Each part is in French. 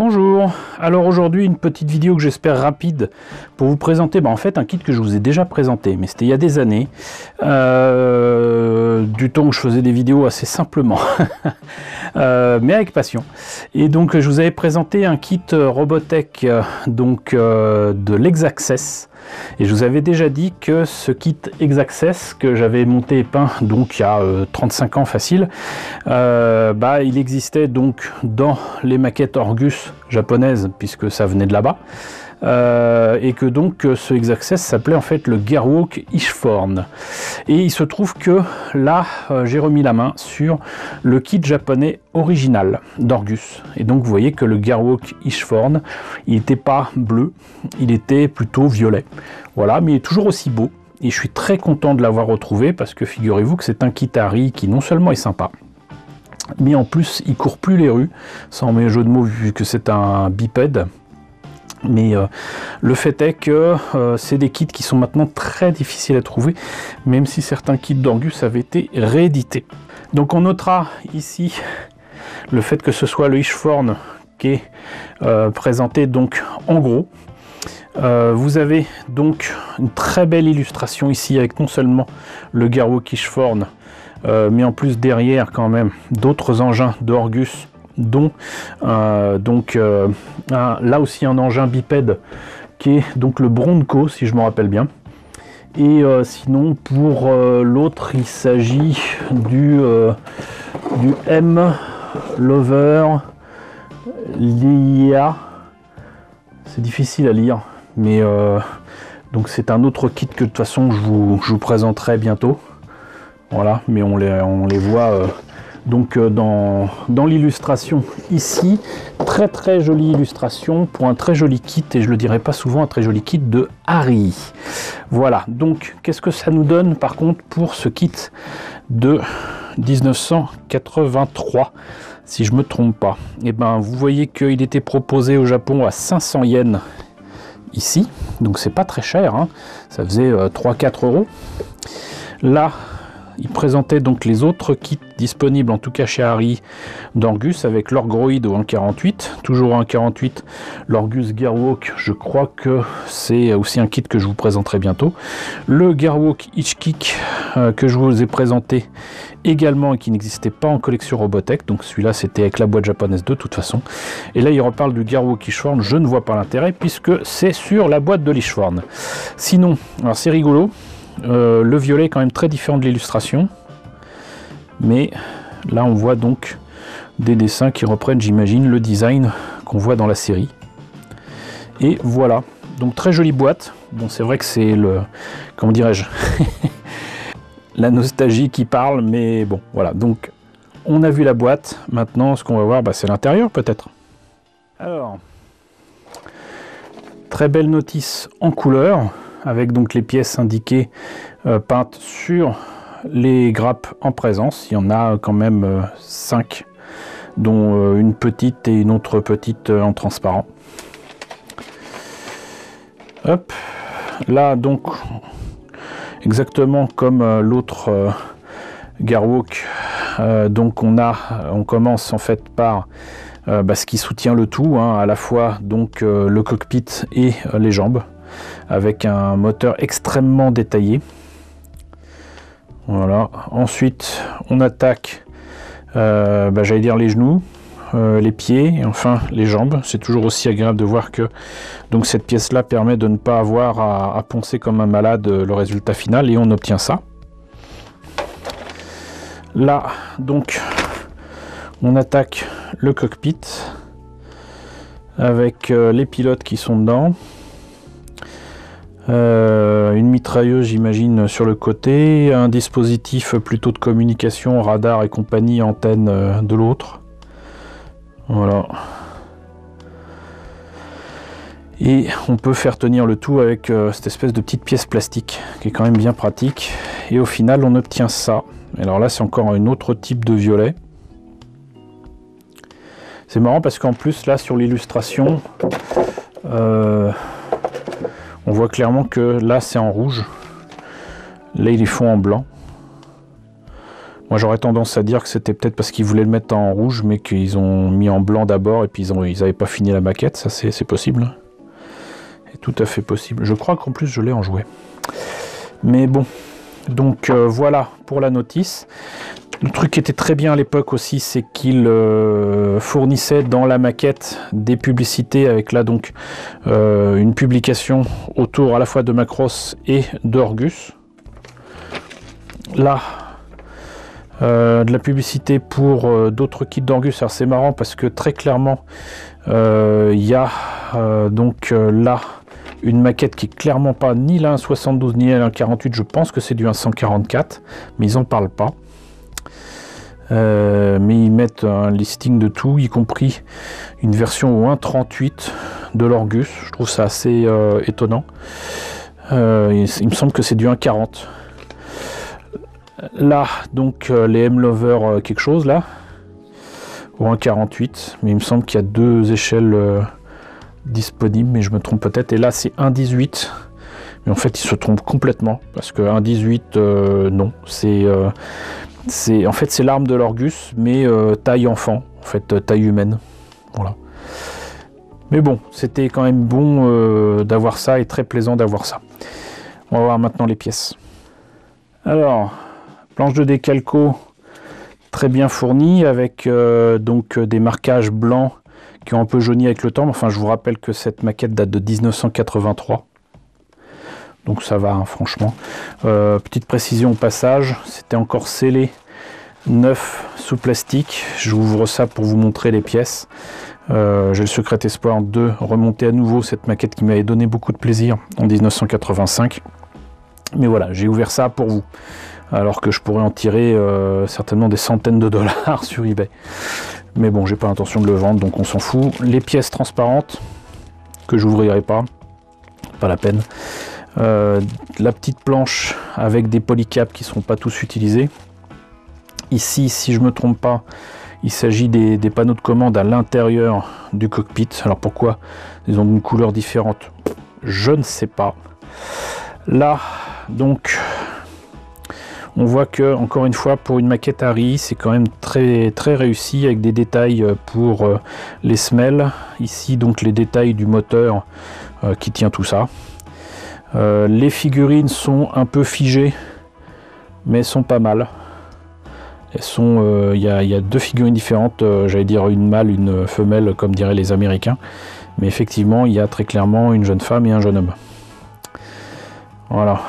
Bonjour, alors aujourd'hui une petite vidéo que j'espère rapide pour vous présenter en fait un kit que je vous ai déjà présenté, mais c'était il y a des années, du temps que je faisais des vidéos assez simplement, mais avec passion. Et donc je vous avais présenté un kit Robotech de l'Exaccess. Et je vous avais déjà dit que ce kit Exaccess que j'avais monté et peint donc il y a 35 ans facile, il existait donc dans les maquettes Orgus japonaises puisque ça venait de là-bas, et que donc ce Exaccess s'appelait en fait le Gearwalk Ishforn. Et il se trouve que là j'ai remis la main sur le kit japonais original d'Orgus, et donc vous voyez que le Gearwalk Ishforn, il n'était pas bleu, il était plutôt violet, voilà, mais il est toujours aussi beau et je suis très content de l'avoir retrouvé parce que figurez-vous que c'est un kit Harry qui non seulement est sympa, mais en plus il court plus les rues, sans mes jeux de mots vu que c'est un bipède. Mais le fait est que c'est des kits qui sont maintenant très difficiles à trouver, même si certains kits d'Orgus avaient été réédités. Donc on notera ici le fait que ce soit le Ishforn qui est présenté donc en gros. Vous avez donc une très belle illustration ici avec non seulement le Gearwalk Ishforn, mais en plus derrière quand même d'autres engins d'Orgus, dont là aussi un engin bipède qui est donc le Bronco si je me rappelle bien. Et sinon pour l'autre il s'agit du M Lover Lia, c'est difficile à lire, mais donc c'est un autre kit que de toute façon je vous présenterai bientôt, voilà, mais on les voit dans l'illustration ici. Très jolie illustration pour un très joli kit, et je le dirai pas souvent, un très joli kit de Harry. Voilà, donc qu'est-ce que ça nous donne par contre pour ce kit de 1983 si je me trompe pas? Et vous voyez qu'il était proposé au Japon à 500 yens ici, donc c'est pas très cher, hein. Ça faisait 3-4 euros. Là il présentait donc les autres kits disponibles, en tout cas chez Harry, d'Orgus, avec l'Orgroid au 1.48, toujours au 1.48, l'Orgus Gearwalk, je crois que c'est aussi un kit que je vous présenterai bientôt, le Gearwalk Hitchkick que je vous ai présenté également et qui n'existait pas en collection Robotech, donc celui-là c'était avec la boîte japonaise de toute façon. Et là il reparle du Gearwalk Ishforn, je ne vois pas l'intérêt puisque c'est sur la boîte de l'Ishforn. Sinon, alors c'est rigolo, le violet est quand même très différent de l'illustration, mais là on voit donc des dessins qui reprennent, j'imagine, le design qu'on voit dans la série. Et voilà, donc très jolie boîte. Bon, c'est vrai que c'est le, comment dirais-je, la nostalgie qui parle, mais bon, voilà. Donc on a vu la boîte, maintenant ce qu'on va voir, c'est l'intérieur peut-être. Alors, très belle notice en couleur, avec donc les pièces indiquées peintes sur les grappes en présence. Il y en a quand même 5, dont une petite et une autre petite en transparent. Hop, là donc exactement comme l'autre Gearwalk, donc on commence en fait par ce qui soutient le tout, hein, à la fois donc le cockpit et les jambes, avec un moteur extrêmement détaillé. Voilà, ensuite on attaque j'allais dire les genoux, les pieds et enfin les jambes. C'est toujours aussi agréable de voir que donc cette pièce là permet de ne pas avoir à poncer comme un malade le résultat final, et on obtient ça. Là donc on attaque le cockpit avec les pilotes qui sont dedans. Une mitrailleuse j'imagine sur le côté, un dispositif plutôt de communication, radar et compagnie, antenne de l'autre, voilà, et on peut faire tenir le tout avec cette espèce de petite pièce plastique qui est quand même bien pratique, et au final on obtient ça. Alors là c'est encore un autre type de violet. C'est marrant parce qu'en plus là sur l'illustration on voit clairement que là c'est en rouge, là il est fond en blanc. Moi j'aurais tendance à dire que c'était peut-être parce qu'ils voulaient le mettre en rouge, mais qu'ils ont mis en blanc d'abord, et puis ils n'avaient pas fini la maquette, ça c'est possible. C'est tout à fait possible. Je crois qu'en plus je l'ai en jouet. Mais bon, donc voilà pour la notice. Le truc qui était très bien à l'époque aussi, c'est qu'il fournissait dans la maquette des publicités avec là donc une publication autour à la fois de Macross et d'Orgus. Là, de la publicité pour d'autres kits d'Orgus. Alors c'est marrant parce que très clairement, il y a donc là une maquette qui est clairement pas ni la 1.72 ni la 1.48. Je pense que c'est du 1.144, mais ils en parlent pas. Mais ils mettent un listing de tout, y compris une version au 1.38 de l'Orgus. Je trouve ça assez étonnant. Il me semble que c'est du 1.40. Là, donc les M-Lover quelque chose là, au 1.48, mais il me semble qu'il y a deux échelles disponibles, mais je me trompe peut-être. Et là, c'est 1.18, mais en fait, il se trompe complètement parce que 1.18, non, en fait c'est l'arme de l'Orgus, mais taille enfant, en fait taille humaine, voilà. Mais bon, c'était quand même bon d'avoir ça et très plaisant d'avoir ça. On va voir maintenant les pièces. Alors, planche de décalco très bien fournie avec donc des marquages blancs qui ont un peu jauni avec le temps. Enfin, je vous rappelle que cette maquette date de 1983. Donc ça va, hein, franchement. Petite précision au passage, c'était encore scellé neuf sous plastique. J'ouvre ça pour vous montrer les pièces. J'ai le secret espoir de remonter à nouveau cette maquette qui m'avait donné beaucoup de plaisir en 1985. Mais voilà, j'ai ouvert ça pour vous. Alors que je pourrais en tirer certainement des centaines de dollars sur eBay. Mais bon, j'ai pas l'intention de le vendre, donc on s'en fout. Les pièces transparentes, que j'ouvrirai pas la peine. La petite planche avec des polycaps qui ne seront pas tous utilisés. Ici, si je me trompe pas, il s'agit des panneaux de commande à l'intérieur du cockpit. Alors pourquoi ils ont une couleur différente, je ne sais pas. Là, donc, on voit que, encore une fois, pour une maquette Harry, c'est quand même très réussi avec des détails pour les semelles. Ici, donc, les détails du moteur qui tient tout ça. Les figurines sont un peu figées, mais elles sont pas mal. Elles sont, y a deux figurines différentes, j'allais dire une mâle, une femelle, comme diraient les Américains. Mais effectivement, il y a très clairement une jeune femme et un jeune homme. Voilà.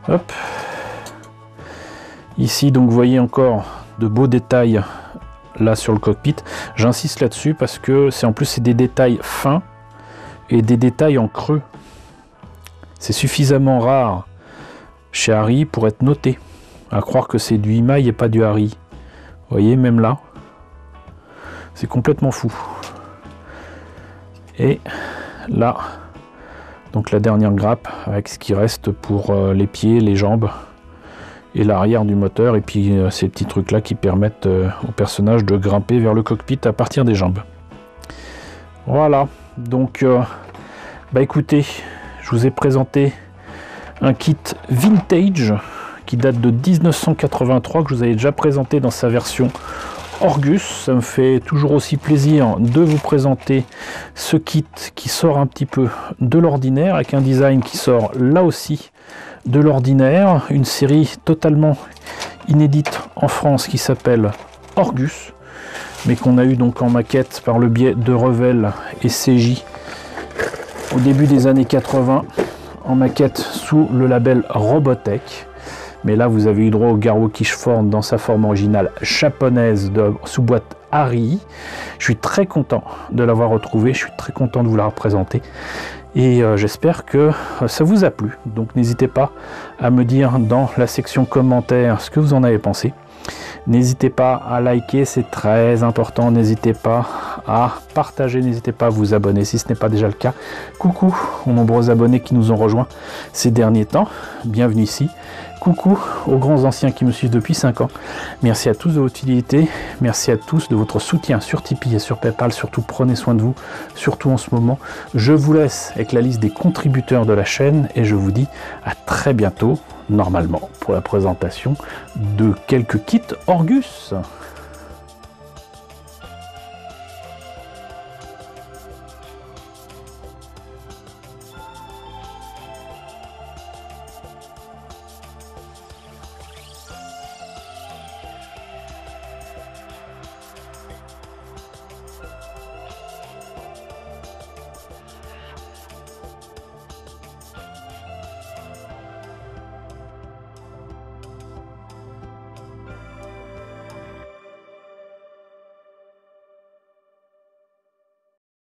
Hop. Ici, donc, vous voyez encore de beaux détails là sur le cockpit. J'insiste là-dessus parce que c'est en plus c'est des détails fins et des détails en creux. C'est suffisamment rare chez Harry pour être noté. À croire que c'est du Imai et pas du Harry. Vous voyez, même là, c'est complètement fou. Et là, donc la dernière grappe avec ce qui reste pour les pieds, les jambes et l'arrière du moteur. Et puis ces petits trucs là qui permettent au personnage de grimper vers le cockpit à partir des jambes. Voilà, donc bah écoutez, je vous ai présenté un kit vintage qui date de 1983, que je vous avais déjà présenté dans sa version Orgus. Ça me fait toujours aussi plaisir de vous présenter ce kit qui sort un petit peu de l'ordinaire, avec un design qui sort là aussi de l'ordinaire. Une série totalement inédite en France qui s'appelle Orgus, mais qu'on a eu donc en maquette par le biais de Revell et CJ au début des années 80, en maquette sous le label Robotech. Mais là, vous avez eu droit au Garou Kishford dans sa forme originale japonaise sous boîte Harry. Je suis très content de l'avoir retrouvé, je suis très content de vous la représenter. Et j'espère que ça vous a plu. Donc n'hésitez pas à me dire dans la section commentaires ce que vous en avez pensé. N'hésitez pas à liker, c'est très important. N'hésitez pas à partager, n'hésitez pas à vous abonner si ce n'est pas déjà le cas. Coucou aux nombreux abonnés qui nous ont rejoints ces derniers temps. Bienvenue ici. Coucou aux grands anciens qui me suivent depuis 5 ans. Merci à tous de votre fidélité. Merci à tous de votre soutien sur Tipeee et sur Paypal. Surtout, prenez soin de vous, surtout en ce moment. Je vous laisse avec la liste des contributeurs de la chaîne et je vous dis à très bientôt normalement, pour la présentation de quelques kits Orgus.